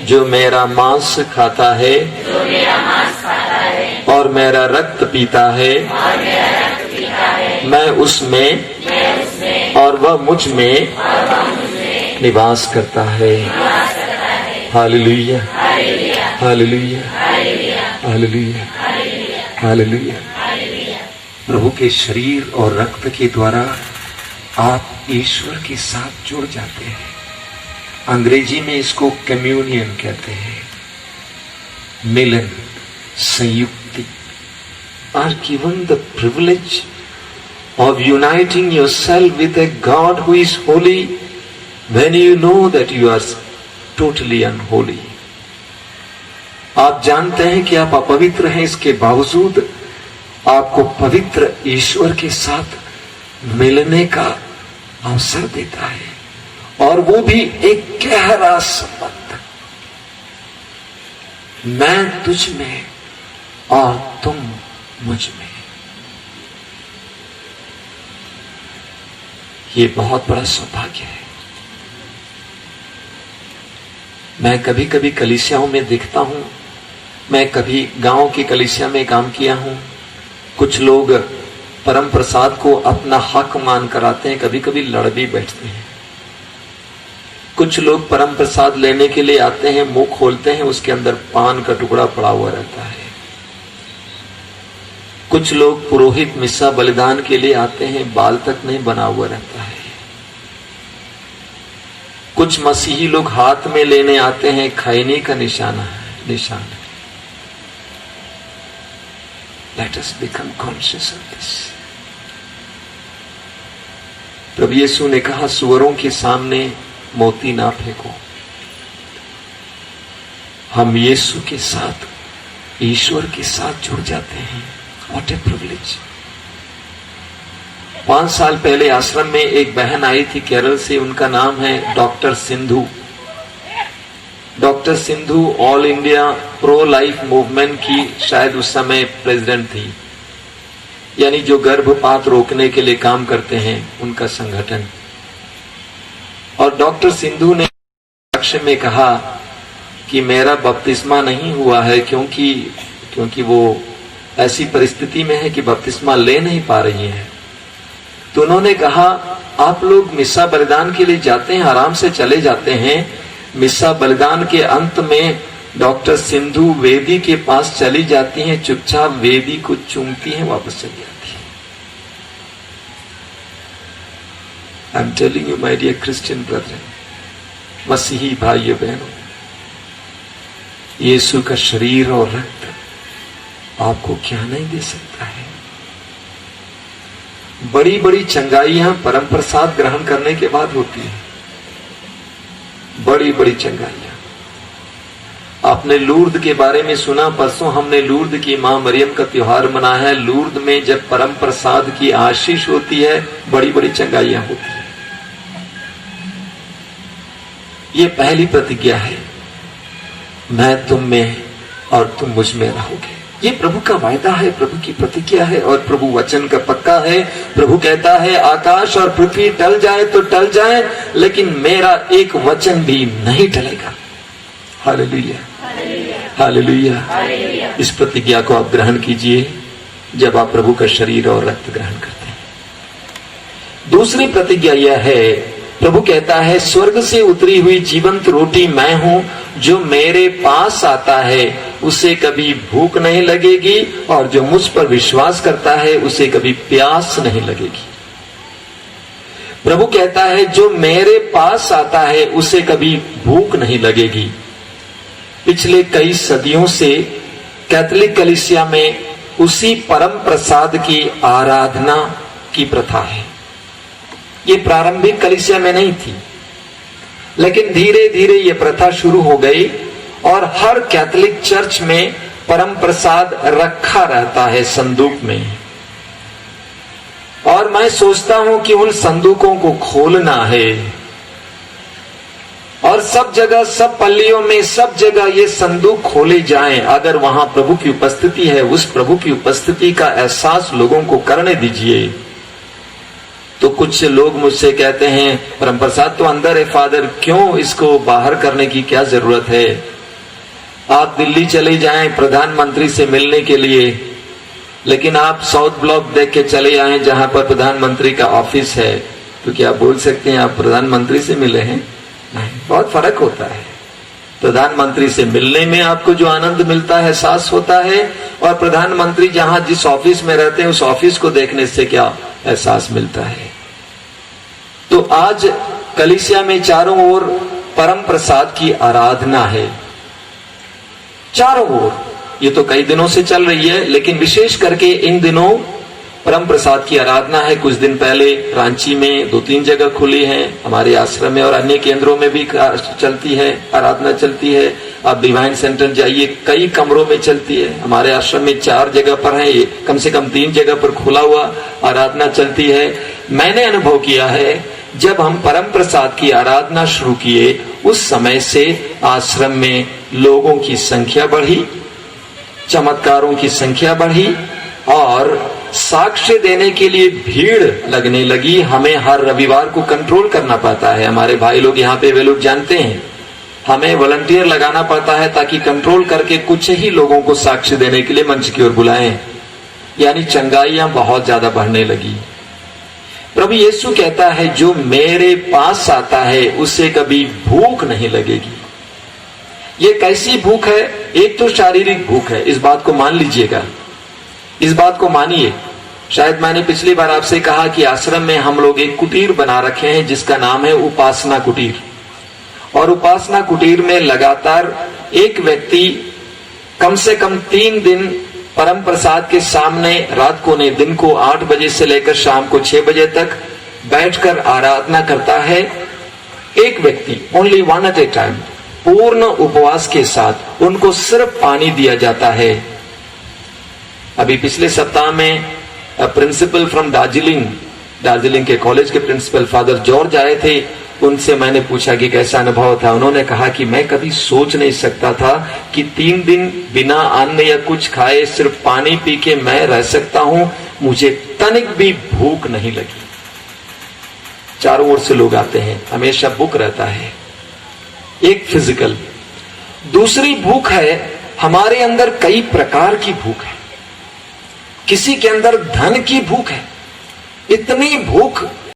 जो मेरा मांस खाता है और मेरा रक्त पीता है, मैं उसमें और वह मुझ में निवास करता है। Hallelujah, hallelujah, hallelujah, hallelujah. प्रभु के शरीर और रक्त के द्वारा आप ईश्वर के साथ जुड़ जाते हैं। अंग्रेजी में इसको कम्युनियन कहते हैं, मिलन, संयुक्ति। Are given the privilege of uniting yourself with a God who is holy when you know that you are totally unholy. आप जानते हैं कि आप अपवित्र हैं, इसके बावजूद आपको पवित्र ईश्वर के साथ मिलने का अवसर देता है, और वो भी एक गहरा संबंध। मैं तुझ में और तुम मुझ में। ये बहुत बड़ा सौभाग्य है। मैं कभी कभी कलीसियाओं में देखता हूं, मैं कभी गांव की कलीसिया में काम किया हूं, कुछ लोग परम प्रसाद को अपना हक मान कर आते हैं, कभी कभी लड़ भी बैठते हैं। कुछ लोग परम प्रसाद लेने के लिए आते हैं, मुंह खोलते हैं, उसके अंदर पान का टुकड़ा पड़ा हुआ रहता है। कुछ लोग पुरोहित मिस्सा बलिदान के लिए आते हैं, बाल तक नहीं बना हुआ रहता है। कुछ मसीही लोग हाथ में लेने आते हैं, खैनी का निशान है। Let us become conscious of this. प्रभु यीशु ने कहा, सुअरों के सामने मोती ना फेंको। हम यीशु के साथ, ईश्वर के साथ जुड़ जाते हैं। What a privilege. 5 साल पहले आश्रम में एक बहन आई थी केरल से, उनका नाम है doctor Sindhu. Doctor Sindhu all India pro life movement की शायद उस समय प्रेसिडेंट थी, यानी जो गर्भपात रोकने के लिए काम करते हैं उनका संगठन। और डॉक्टर सिंधु ने साक्ष्य में कहा कि मेरा बपतिस्मा नहीं हुआ है क्योंकि वो ऐसी परिस्थिति में है कि बपतिस्मा ले नहीं पा रही है। तो उन्होंने कहा, आप लोग मिस्सा बलिदान के लिए जाते हैं, आराम से चले जाते हैं। मिस्सा बलिदान के अंत में डॉक्टर सिंधु वेदी के पास चली जाती हैं, चुपचाप वेदी को चूमती हैं, वापस चली जाती हैं। I am telling you my dear Christian brother, मसीही भाइयों बहनों, यीशु का शरीर और रक्त आपको क्या नहीं दे सकता है। बड़ी बड़ी चंगाइयां परम प्रसाद ग्रहण करने के बाद होती है, बड़ी बड़ी चंगाइयां। आपने लूर्द के बारे में सुना, परसों हमने लूर्द की मां मरियम का त्योहार मनाया है। लूर्द में जब परम प्रसाद की आशीष होती है, बड़ी बड़ी चंगाइयां होती है। ये पहली प्रतिज्ञा है, मैं तुम में और तुम मुझ में रहोगे। ये प्रभु का वायदा है, प्रभु की प्रतिज्ञा है, और प्रभु वचन का पक्का है। प्रभु कहता है, आकाश और पृथ्वी टल जाए तो टल जाए, लेकिन मेरा एक वचन भी नहीं टलेगा। Hallelujah, hallelujah. इस प्रतिज्ञा को आप ग्रहण कीजिए जब आप प्रभु का शरीर और रक्त ग्रहण करते हैं। दूसरी प्रतिज्ञा यह है, प्रभु कहता है, स्वर्ग से उतरी हुई जीवंत रोटी मैं हूं, जो मेरे पास आता है उसे कभी भूख नहीं लगेगी, और जो मुझ पर विश्वास करता है उसे कभी प्यास नहीं लगेगी। प्रभु कहता है, जो मेरे पास आता है उसे कभी भूख नहीं लगेगी। पिछले कई सदियों से कैथोलिक कलीसिया में उसी परम प्रसाद की आराधना की प्रथा है। ये प्रारंभिक कलीसिया में नहीं थी, लेकिन धीरे धीरे ये प्रथा शुरू हो गई, और हर कैथोलिक चर्च में परम प्रसाद रखा रहता है संदूक में। और मैं सोचता हूं कि उन संदूकों को खोलना है, और सब जगह, सब पल्लियों में, सब जगह ये संदूक खोले जाएं। अगर वहां प्रभु की उपस्थिति है, उस प्रभु की उपस्थिति का एहसास लोगों को करने दीजिए, तो तो कुछ लोग मुझसे कहते हैं परम प्रसाद तो अंदर है फादर, क्यों इसको बाहर करने की क्या जरूरत है? आप दिल्ली चले जाएं प्रधानमंत्री से मिलने के लिए, लेकिन आप साउथ ब्लॉक देख के चले आए जहां पर प्रधानमंत्री का ऑफिस है, तो क्या बोल सकते हैं आप प्रधानमंत्री से मिले हैं? नहीं, बहुत फर्क होता है। प्रधानमंत्री से मिलने में आपको जो आनंद मिलता है, एहसास होता है, और प्रधानमंत्री जहां जिस ऑफिस में रहते हैं उस ऑफिस को देखने से क्या एहसास मिलता है। तो आज कलीसिया में चारों ओर परम प्रसाद की आराधना है, चारों ओर। ये तो कई दिनों से चल रही है, लेकिन विशेष करके इन दिनों परम प्रसाद की आराधना है। कुछ दिन पहले रांची में 2-3 जगह खुली हैं, हमारे आश्रम में और अन्य केंद्रों में भी चलती है, आराधना चलती है। आप डिवाइन सेंटर जाइए, कई कमरों में चलती है। हमारे आश्रम में 4 जगह पर है, ये कम से कम 3 जगह पर खुला हुआ आराधना चलती है। मैंने अनुभव किया है, जब हम परम प्रसाद की आराधना शुरू किए उस समय से आश्रम में लोगों की संख्या बढ़ी, चमत्कारों की संख्या बढ़ी और साक्ष्य देने के लिए भीड़ लगने लगी। हमें हर रविवार को कंट्रोल करना पड़ता है, हमारे भाई लोग यहाँ पे वे लोग जानते हैं, हमें वॉलंटियर लगाना पड़ता है ताकि कंट्रोल करके कुछ ही लोगों को साक्ष्य देने के लिए मंच की ओर बुलाएं। यानी चंगाइयां बहुत ज्यादा बढ़ने लगी। प्रभु यीशु कहता है जो मेरे पास आता है उसे कभी भूख नहीं लगेगी। ये कैसी भूख है? एक तो शारीरिक भूख है, इस बात को मान लीजिएगा, इस बात को मानिए। शायद मैंने पिछली बार आपसे कहा कि आश्रम में हम लोग एक कुटीर बना रखे हैं जिसका नाम है उपासना कुटीर, और उपासना कुटीर में लगातार एक व्यक्ति कम से कम 3 दिन परम प्रसाद के सामने रात को नहीं, दिन को 8 बजे से लेकर शाम को 6 बजे तक बैठकर आराधना करता है। एक व्यक्ति, only one at a time, पूर्ण उपवास के साथ। उनको सिर्फ पानी दिया जाता है। अभी पिछले सप्ताह में प्रिंसिपल फ्रॉम दार्जिलिंग के कॉलेज के प्रिंसिपल फादर जॉर्ज आए थे। उनसे मैंने पूछा कि कैसा अनुभव था। उन्होंने कहा कि मैं कभी सोच नहीं सकता था कि 3 दिन बिना अन्न या कुछ खाए सिर्फ पानी पी के मैं रह सकता हूं, मुझे तनिक भी भूख नहीं लगी। चारों ओर से लोग आते हैं, हमेशा भूख रहता है। एक फिजिकल, दूसरी भूख है हमारे अंदर कई प्रकार की भूख है। किसी के अंदर धन की भूख है, इतनी भूख